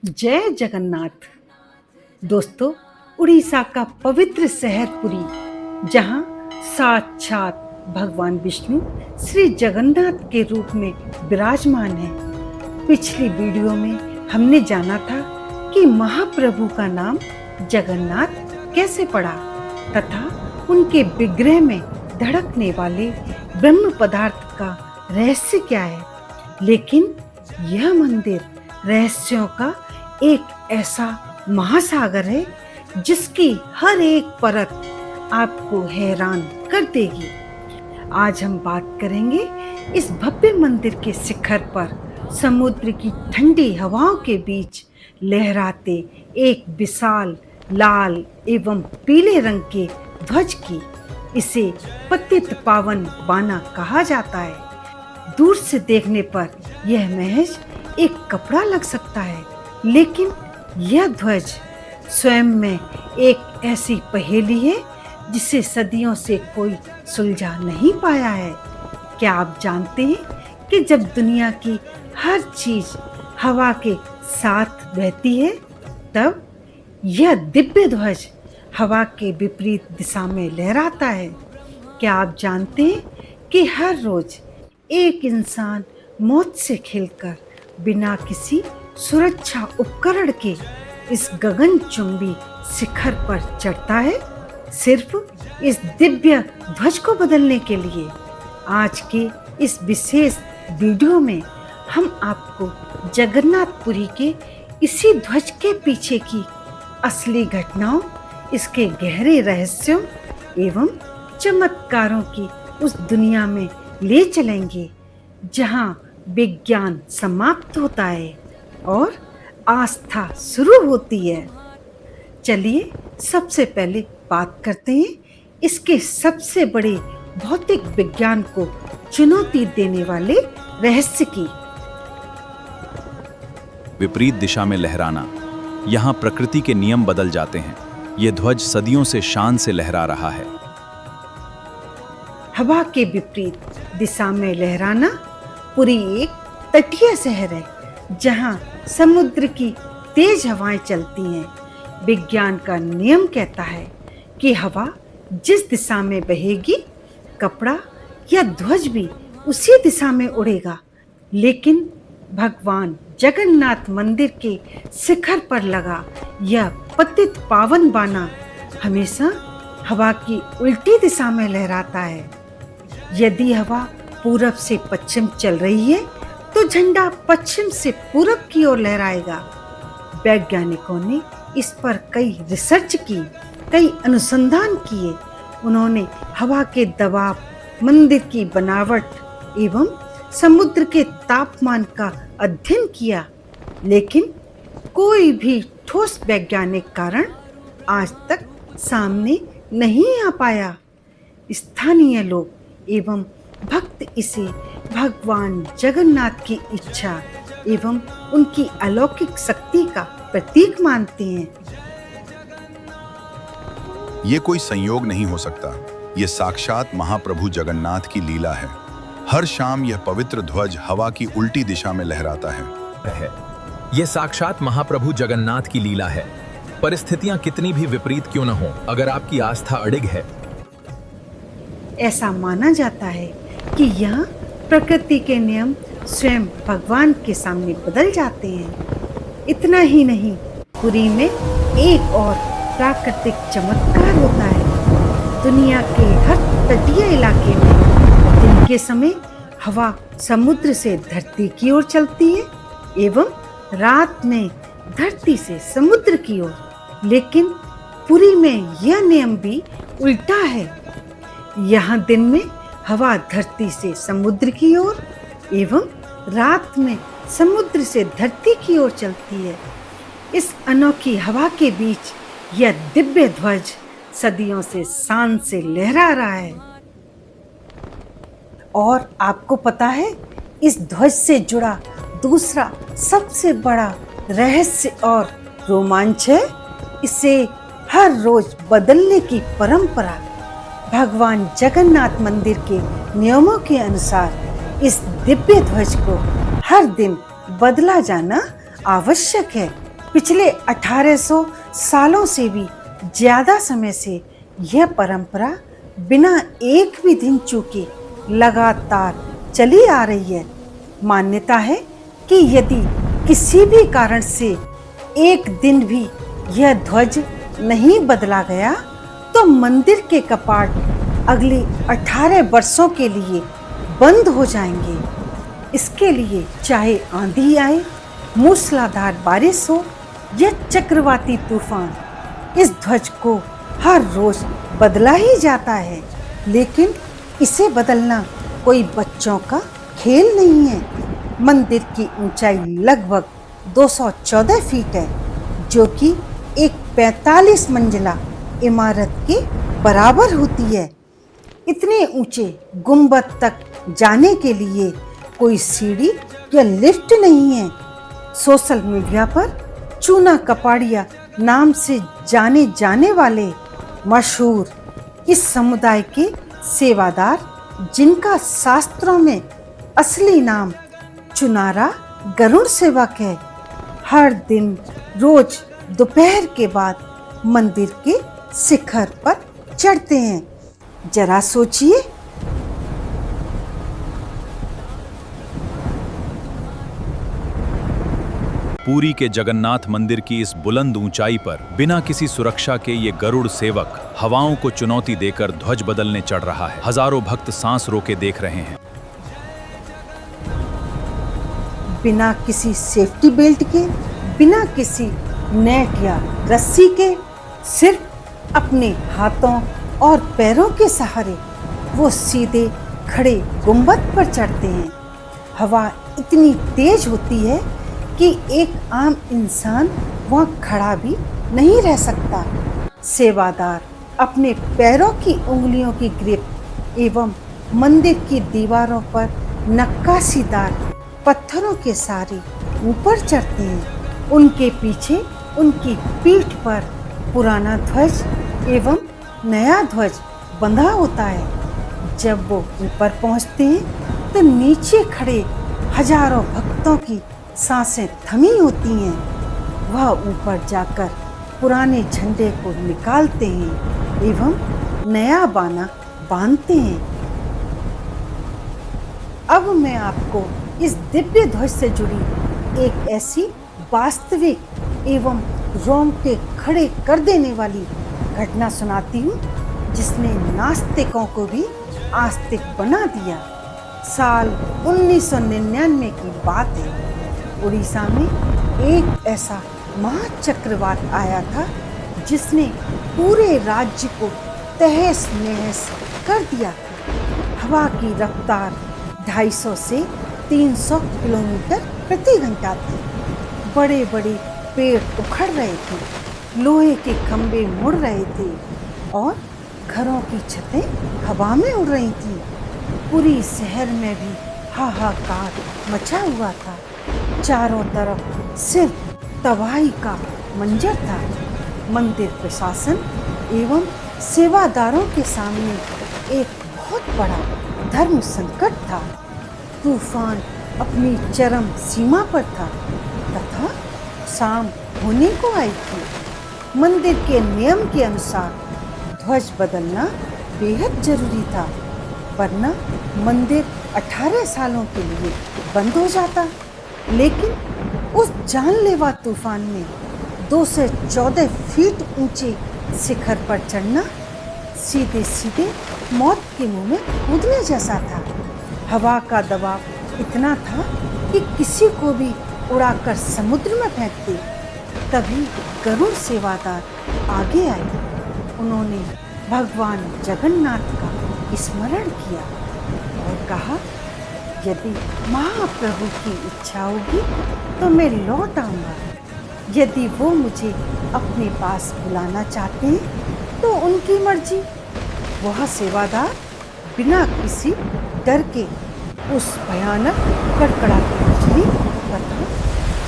जय जगन्नाथ। दोस्तों, उड़ीसा का पवित्र शहर पुरी, जहां साक्षात भगवान विष्णु श्री जगन्नाथ के रूप में विराजमान है। पिछली वीडियो में हमने जाना था कि महाप्रभु का नाम जगन्नाथ कैसे पड़ा तथा उनके विग्रह में धड़कने वाले ब्रह्म पदार्थ का रहस्य क्या है। लेकिन यह मंदिर रहस्यों का एक ऐसा महासागर है जिसकी हर एक परत आपको हैरान कर देगी। आज हम बात करेंगे इस भव्य मंदिर के शिखर पर समुद्र की ठंडी हवाओं के बीच लहराते एक विशाल लाल एवं पीले रंग के ध्वज की। इसे पतित पावन बाना कहा जाता है। दूर से देखने पर यह महज एक कपड़ा लग सकता है, लेकिन यह ध्वज स्वयं में एक ऐसी पहेली है जिसे सदियों से कोई सुलझा नहीं पाया है। क्या आप जानते हैं कि जब दुनिया की हर चीज हवा के साथ बहती है, तब यह दिव्य ध्वज हवा के विपरीत दिशा में लहराता है। क्या आप जानते हैं कि हर रोज एक इंसान मौत से खेलकर बिना किसी सुरक्षा उपकरण के इस गगनचुंबी शिखर पर चढ़ता है, सिर्फ इस दिव्य ध्वज को बदलने के लिए। आज के इस विशेष वीडियो में हम आपको जगन्नाथपुरी के इसी ध्वज के पीछे की असली घटनाओं, इसके गहरे रहस्यों एवं चमत्कारों की उस दुनिया में ले चलेंगे जहां विज्ञान समाप्त होता है और आस्था शुरू होती है। चलिए सबसे पहले बात करते हैं इसके सबसे बड़े भौतिक विज्ञान को चुनौती देने वाले रहस्य की। विपरीत दिशा में लहराना। यहाँ प्रकृति के नियम बदल जाते हैं। ये ध्वज सदियों से शान से लहरा रहा है। हवा के विपरीत दिशा में लहराना। पुरी एक तटीय शहर है जहां समुद्र की तेज हवाएं चलती हैं। विज्ञान का नियम कहता है कि हवा जिस दिशा में बहेगी, कपड़ा या ध्वज भी उसी दिशा में उड़ेगा। लेकिन भगवान जगन्नाथ मंदिर के शिखर पर लगा यह पतित पावन बाना हमेशा हवा की उल्टी दिशा में लहराता है। यदि हवा पूरब से पश्चिम चल रही है तो झंडा पश्चिम से पूरब की ओर लहराएगा। वैज्ञानिकों ने इस पर कई रिसर्च की, कई अनुसंधान किए। उन्होंने हवा के दबाव, मंदिर की बनावट एवं समुद्र के तापमान का अध्ययन किया, लेकिन कोई भी ठोस वैज्ञानिक कारण आज तक सामने नहीं आ पाया। स्थानीय लोग एवं भक्त इसे भगवान जगन्नाथ की इच्छा एवं उनकी अलौकिक शक्ति का प्रतीक मानते हैं। ये कोई संयोग नहीं हो सकता। ये साक्षात महाप्रभु जगन्नाथ की लीला है। हर शाम यह पवित्र ध्वज हवा की उल्टी दिशा में लहराता है। ये साक्षात महाप्रभु जगन्नाथ की लीला है। परिस्थितियां कितनी भी विपरीत क्यों न हो, अगर आपकी आस्था अडिग है। ऐसा माना जाता है कि यहाँ प्रकृति के नियम स्वयं भगवान के सामने बदल जाते हैं। इतना ही नहीं, पुरी में एक और प्राकृतिक चमत्कार होता है। दुनिया के हर तटीय इलाके में दिन के समय हवा समुद्र से धरती की ओर चलती है एवं रात में धरती से समुद्र की ओर। लेकिन पुरी में यह नियम भी उल्टा है। यहाँ दिन में हवा धरती से समुद्र की ओर एवं रात में समुद्र से धरती की ओर चलती है। इस अनोखी हवा के बीच यह दिव्य ध्वज सदियों से शान से लहरा रहा है। और आपको पता है, इस ध्वज से जुड़ा दूसरा सबसे बड़ा रहस्य और रोमांच है इसे हर रोज बदलने की परंपरा। भगवान जगन्नाथ मंदिर के नियमों के अनुसार इस दिव्य ध्वज को हर दिन बदला जाना आवश्यक है। पिछले 1800 सालों से भी ज्यादा समय से यह परंपरा बिना एक भी दिन चूके लगातार चली आ रही है। मान्यता है कि यदि किसी भी कारण से एक दिन भी यह ध्वज नहीं बदला गया तो मंदिर के कपाट अगले 18 वर्षों के लिए बंद हो जाएंगे। इसके लिए चाहे आंधी आए, मूसलाधार बारिश हो या चक्रवाती तूफान, इस ध्वज को हर रोज बदला ही जाता है। लेकिन इसे बदलना कोई बच्चों का खेल नहीं है। मंदिर की ऊंचाई लगभग 214 फीट है, जो कि एक 45 मंजिला इमारत के बराबर होती है। इतने ऊंचे गुंबद तक जाने के लिए कोई सीढ़ी या लिफ्ट नहीं है। सोशल मीडिया पर चूना कपाड़िया नाम से जाने जाने वाले मशहूर इस समुदाय के सेवादार, जिनका शास्त्रों में असली नाम चुनारा गरुड़ सेवक है, हर दिन रोज दोपहर के बाद मंदिर के शिखर पर चढ़ते हैं। जरा सोचिए, पुरी के जगन्नाथ मंदिर की इस बुलंद ऊंचाई पर बिना किसी सुरक्षा के ये गरुड़ सेवक हवाओं को चुनौती देकर ध्वज बदलने चढ़ रहा है। हजारों भक्त सांस रोके देख रहे हैं। बिना किसी सेफ्टी बेल्ट के, बिना किसी नेट या रस्सी के, सिर्फ अपने हाथों और पैरों के सहारे वो सीधे खड़े गुंबद पर चढ़ते हैं। हवा इतनी तेज होती है कि एक आम इंसान वहाँ खड़ा भी नहीं रह सकता। सेवादार अपने पैरों की उंगलियों की ग्रिप एवं मंदिर की दीवारों पर नक्काशीदार पत्थरों के सहारे ऊपर चढ़ते हैं। उनके पीछे उनकी पीठ पर पुराना ध्वज एवं नया ध्वज बंधा होता है। जब वो ऊपर पहुंचते हैं तो नीचे खड़े हजारों भक्तों की सांसें थमी होती हैं। वह ऊपर जाकर पुराने झंडे को निकालते हैं एवं नया बाना बांधते हैं। अब मैं आपको इस दिव्य ध्वज से जुड़ी एक ऐसी वास्तविक एवं रोंगटे खड़े कर देने वाली घटना सुनाती हूँ, जिसने नास्तिकों को भी आस्तिक बना दिया। साल 1999 की बात है। उड़ीसा में एक ऐसा महाचक्रवात आया था जिसने पूरे राज्य को तहस नहस कर दिया था। हवा की रफ्तार 250 से 300 किलोमीटर प्रति घंटा थी। बड़े बड़े पेड़ उखड़ रहे थे, लोहे के खंभे मुड़ रहे थे और घरों की छतें हवा में उड़ रही थी। पूरी शहर में भी हाहाकार मचा हुआ था। चारों तरफ सिर्फ तबाही का मंजर था। मंदिर प्रशासन एवं सेवादारों के सामने एक बहुत बड़ा धर्म संकट था। तूफान अपनी चरम सीमा पर था तथा शाम होने को आई थी। मंदिर के नियम के अनुसार ध्वज बदलना बेहद जरूरी था, वरना मंदिर 18 सालों के लिए बंद हो जाता। लेकिन उस जानलेवा तूफान में 2 से 14 फीट ऊंचे शिखर पर चढ़ना सीधे सीधे मौत के मुंह में कूदने जैसा था। हवा का दबाव इतना था कि किसी को भी उड़ाकर समुद्र में फेंकते। तभी गरुड़ सेवादार आगे आए। उन्होंने भगवान जगन्नाथ का स्मरण किया और कहा, यदि महाप्रभु की इच्छा होगी तो मैं लौट आऊँगा। यदि वो मुझे अपने पास बुलाना चाहते हैं तो उनकी मर्जी। वह सेवादार बिना किसी डर के उस भयानक कड़कड़ाती बिजली तथा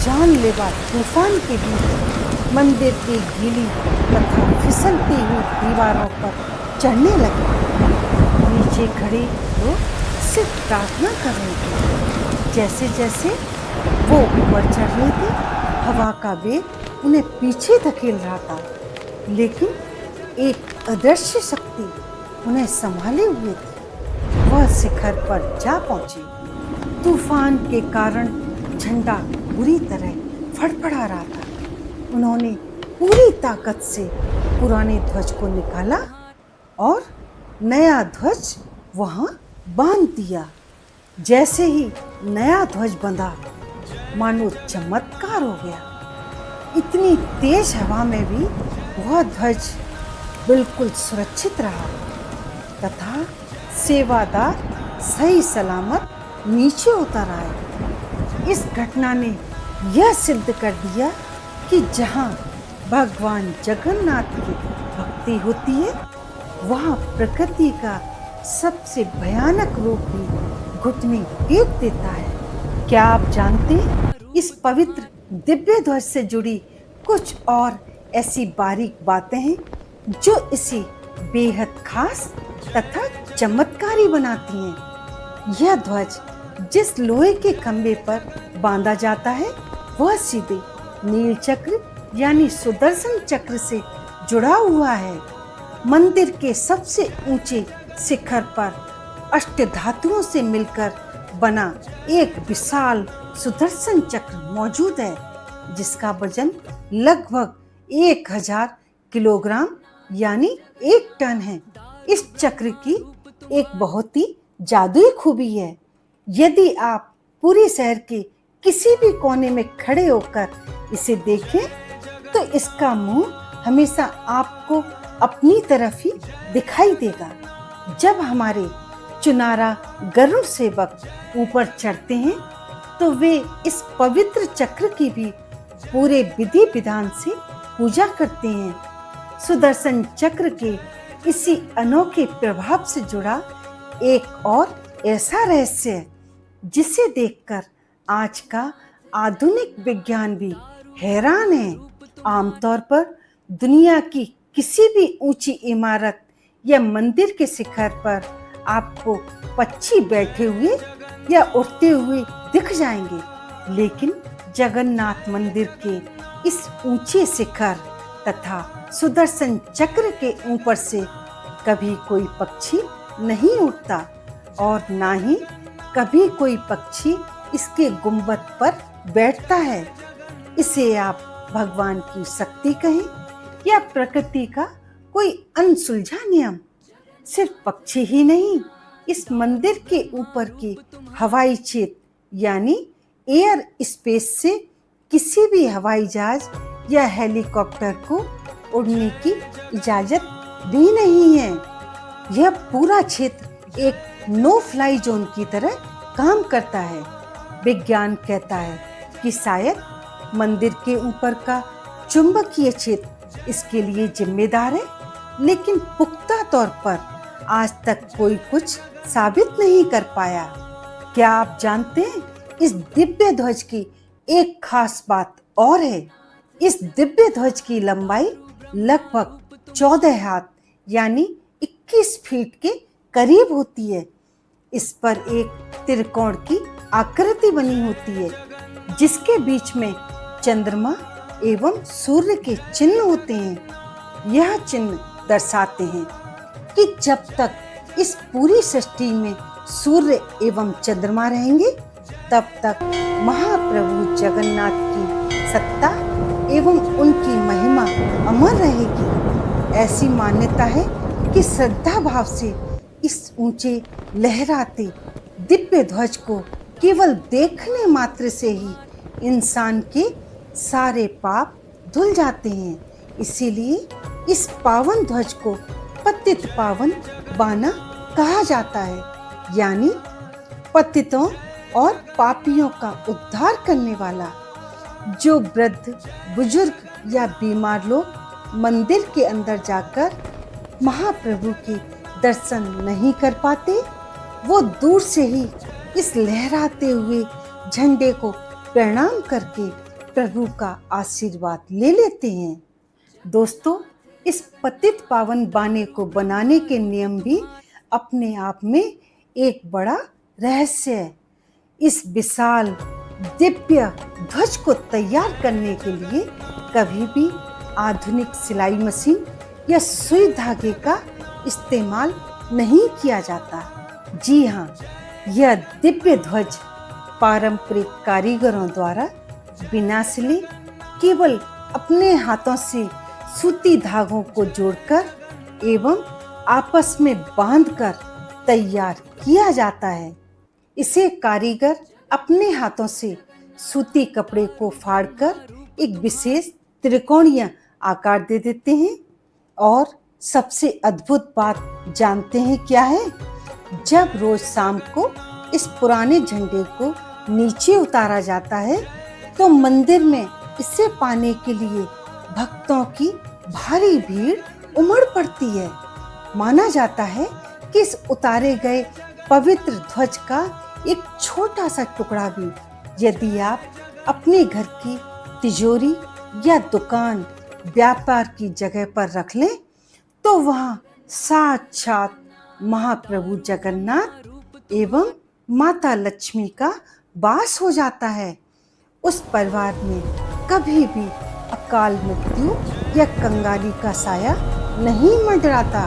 जानलेवा तूफान के बीच मंदिर की गीली तथा फिसलती हुई दीवारों पर चढ़ने लगे। नीचे खड़े लोग सिर्फ प्रार्थना कर रहे थे। जैसे जैसे वो ऊपर चढ़ रहे थे, हवा का वेग उन्हें पीछे धकेल रहा था, लेकिन एक अदृश्य शक्ति उन्हें संभाले हुए थी। वह शिखर पर जा पहुंची। तूफान के कारण झंडा बुरी तरह फड़फड़ा रहा था। उन्होंने पूरी ताकत से पुराने ध्वज को निकाला और नया ध्वज वहां बांध दिया। जैसे ही नया ध्वज बंधा, मानो चमत्कार हो गया। इतनी तेज हवा में भी वह ध्वज बिल्कुल सुरक्षित रहा तथा सेवादार सही सलामत नीचे उतर आए। इस घटना ने यह सिद्ध कर दिया कि जहाँ भगवान जगन्नाथ की भक्ति होती है, वहाँ प्रकृति का सबसे भयानक रूप भी घुटने टेक देता है। क्या आप जानते हैं, इस पवित्र दिव्य ध्वज से जुड़ी कुछ और ऐसी बारीक बातें हैं जो इसे बेहद खास तथा चमत्कारी बनाती हैं। यह ध्वज जिस लोहे के खंभे पर बांधा जाता है, वह सीधे नील चक्र यानी सुदर्शन चक्र से जुड़ा हुआ है। मंदिर के सबसे ऊंचे शिखर पर अष्टधातुओं से मिलकर बना एक विशाल सुदर्शन चक्र मौजूद है, जिसका वजन लगभग 1000 किलोग्राम यानी 1 टन है। इस चक्र की एक बहुत ही जादुई खूबी है। यदि आप पूरे शहर के किसी भी कोने में खड़े होकर इसे देखें, तो इसका मुंह हमेशा आपको अपनी तरफ ही दिखाई देगा। जब हमारे चुनारा गरुड़ सेवक ऊपर चढ़ते हैं, तो वे इस पवित्र चक्र की भी पूरे विधि विधान से पूजा करते हैं। सुदर्शन चक्र के इसी अनोखे प्रभाव से जुड़ा एक और ऐसा रहस्य है, जिसे देखकर आज का आधुनिक विज्ञान भी हैरान है। आमतौर पर दुनिया की किसी भी ऊंची इमारत या मंदिर के शिखर पर आपको पक्षी बैठे हुए या उड़ते हुए दिख जाएंगे, लेकिन जगन्नाथ मंदिर के इस ऊंचे शिखर तथा सुदर्शन चक्र के ऊपर से कभी कोई पक्षी नहीं उड़ता और ना ही कभी कोई पक्षी इसके गुंबद पर बैठता है। इसे आप भगवान की शक्ति कहें या प्रकृति का कोई अनसुलझा नियम। सिर्फ पक्षी ही नहीं, इस मंदिर के ऊपर के हवाई क्षेत्र यानी एयर स्पेस से किसी भी हवाई जहाज या हेलीकॉप्टर को उड़ने की इजाजत भी नहीं है। यह पूरा क्षेत्र एक नो फ्लाई जोन की तरह काम करता है। विज्ञान कहता है कि शायद मंदिर के ऊपर का चुंबकीय क्षेत्र इसके लिए जिम्मेदार है, लेकिन पुख्ता तौर पर आज तक कोई कुछ साबित नहीं कर पाया। क्या आप जानते हैं, इस दिव्य ध्वज की एक खास बात और है। इस दिव्य ध्वज की लंबाई लगभग 14 हाथ यानी 21 फीट के करीब होती है। इस पर एक त्रिकोण की आकृति बनी होती है, जिसके बीच में चंद्रमा एवं सूर्य के चिन्ह होते हैं। यह चिन्ह दर्शाते हैं कि जब तक इस पूरी सृष्टि में सूर्य एवं चंद्रमा रहेंगे, तब तक महाप्रभु जगन्नाथ की सत्ता एवं उनकी महिमा अमर रहेगी। ऐसी मान्यता है कि श्रद्धा भाव से इस ऊंचे लहराते दिव्य ध्वज को केवल देखने मात्र से ही इंसान के सारे पाप धुल जाते हैं। इसीलिए इस पावन ध्वज को पतित पावन बाना कहा जाता है, यानी पतितों और पापियों का उद्धार करने वाला। जो वृद्ध, बुजुर्ग या बीमार लोग मंदिर के अंदर जाकर महाप्रभु के दर्शन नहीं कर पाते, वो दूर से ही इस लहराते हुए झंडे को प्रणाम करके प्रभु का आशीर्वाद ले लेते हैं। दोस्तों, इस पतित पावन बाने को बनाने के नियम भी अपने आप में एक बड़ा रहस्य है। इस विशाल दिव्य ध्वज को तैयार करने के लिए कभी भी आधुनिक सिलाई मशीन या सुई धागे का इस्तेमाल नहीं किया जाता। जी हाँ, यह दिव्य ध्वज पारंपरिक कारीगरों द्वारा बिना सिले केवल अपने हाथों से सूती धागों को जोड़कर एवं आपस में बांधकर तैयार किया जाता है। इसे कारीगर अपने हाथों से सूती कपड़े को फाड़कर एक विशेष त्रिकोणीय आकार दे देते हैं। और सबसे अद्भुत बात जानते हैं क्या है? जब रोज शाम को इस पुराने झंडे को नीचे उतारा जाता है तो मंदिर में इसे पाने के लिए भक्तों की भारी भीड़ उमड़ पड़ती है। माना जाता है कि इस उतारे गए पवित्र ध्वज का एक छोटा सा टुकड़ा भी यदि आप अपने घर की तिजोरी या दुकान व्यापार की जगह पर रख लें तो वहाँ साक्षात महाप्रभु जगन्नाथ एवं माता लक्ष्मी का वास हो जाता है। उस परिवार में कभी भी अकाल मृत्यु या कंगाली का साया नहीं मंडराता।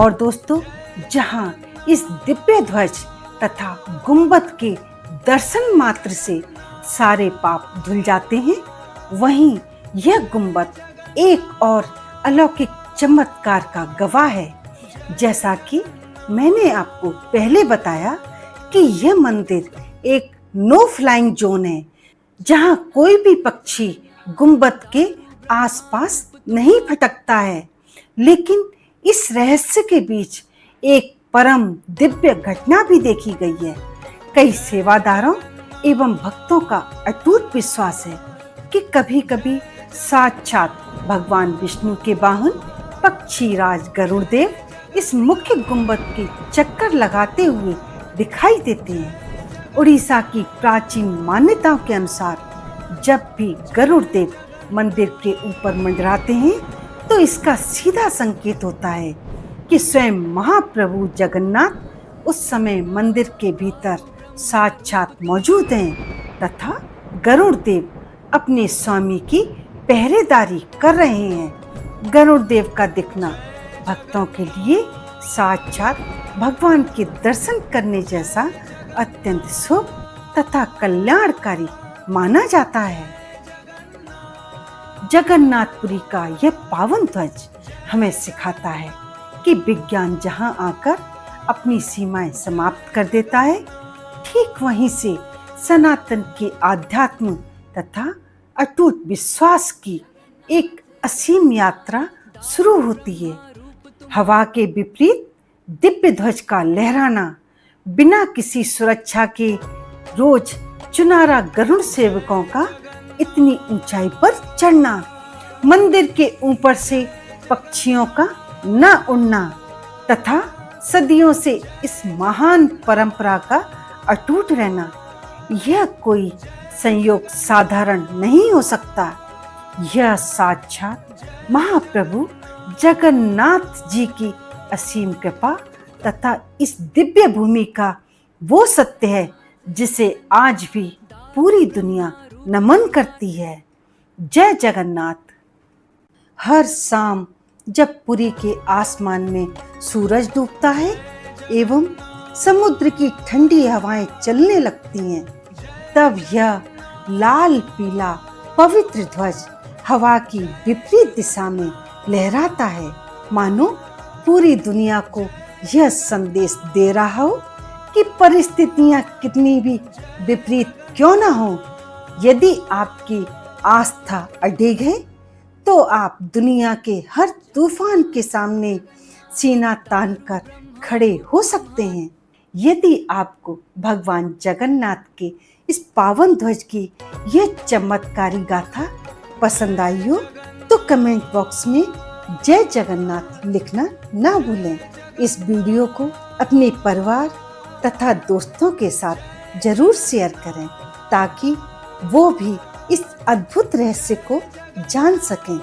और दोस्तों, जहाँ इस दिव्य ध्वज तथा गुंबद के दर्शन मात्र से सारे पाप धुल जाते हैं, वहीं यह गुंबद एक और अलौकिक चमत्कार का गवाह है। जैसा कि मैंने आपको पहले बताया कि यह मंदिर एक नो फ्लाइंग जोन है, जहां कोई भी पक्षी गुंबद के आसपास नहीं भटकता है। लेकिन इस रहस्य के बीच एक परम दिव्य घटना भी देखी गई है। कई सेवादारों एवं भक्तों का अटूट विश्वास है कि कभी-कभी साक्षात भगवान विष्णु के वाहन पक्षीराज गरुड़ देव इस मुख्य गुंबद के चक्कर लगाते हुए दिखाई देते हैं। उड़ीसा की प्राचीन मान्यताओं के अनुसार जब भी गरुड़ देव मंदिर के ऊपर मंडराते हैं तो इसका सीधा संकेत होता है कि स्वयं महाप्रभु जगन्नाथ उस समय मंदिर के भीतर साक्षात मौजूद हैं तथा गरुड़ देव अपने स्वामी की पहरेदारी कर रहे हैं। गरुड़ देव का दिखना भक्तों के लिए साक्षात भगवान के दर्शन करने जैसा अत्यंत शुभ तथा कल्याणकारी माना जाता है। जगन्नाथपुरी का यह पावन ध्वज हमें सिखाता है कि विज्ञान जहां आकर अपनी सीमाएं समाप्त कर देता है, ठीक वहीं से सनातन के आध्यात्म तथा अटूट विश्वास की एक असीम यात्रा शुरू होती है। हवा के विपरीत दिव्य ध्वज का लहराना, बिना किसी सुरक्षा के रोज चुनारा गरुड़ सेवकों का इतनी ऊंचाई पर चढ़ना, मंदिर के ऊपर से पक्षियों का न उड़ना तथा सदियों से इस महान परंपरा का अटूट रहना, यह कोई संयोग साधारण नहीं हो सकता। यह साक्षात महाप्रभु जगन्नाथ जी की असीम कृपा तथा इस दिव्य भूमि का वो सत्य है जिसे आज भी पूरी दुनिया नमन करती है। जय जगन्नाथ। हर शाम जब पुरी के आसमान में सूरज डूबता है एवं समुद्र की ठंडी हवाएं चलने लगती हैं, तब यह लाल पीला पवित्र ध्वज हवा की विपरीत दिशा में लहराता है, मानो पूरी दुनिया को यह संदेश दे रहा हो कि परिस्थितियां कितनी भी विपरीत क्यों ना हो, यदि आपकी आस्था अडिग है तो आप दुनिया के हर तूफान के सामने सीना तान कर खड़े हो सकते हैं। यदि आपको भगवान जगन्नाथ के इस पावन ध्वज की यह चमत्कारी गाथा पसंद आई हो तो कमेंट बॉक्स में जय जगन्नाथ लिखना ना भूलें। इस वीडियो को अपने परिवार तथा दोस्तों के साथ जरूर शेयर करें ताकि वो भी इस अद्भुत रहस्य को जान सकें।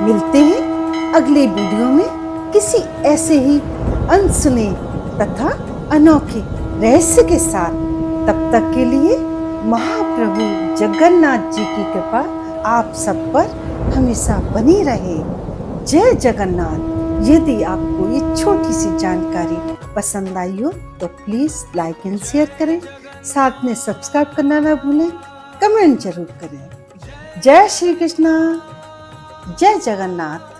मिलते हैं अगले वीडियो में किसी ऐसे ही अनसुने तथा अनोखे रहस्य के साथ। तब तक के लिए महाप्रभु जगन्नाथ जी की कृपा आप सब पर हमेशा बनी रहे। जय जगन्नाथ। यदि आपको ये छोटी सी जानकारी पसंद आई हो तो प्लीज लाइक एंड शेयर करें, साथ में सब्सक्राइब करना ना भूलें, कमेंट जरूर करें। जय श्री कृष्णा, जय जगन्नाथ।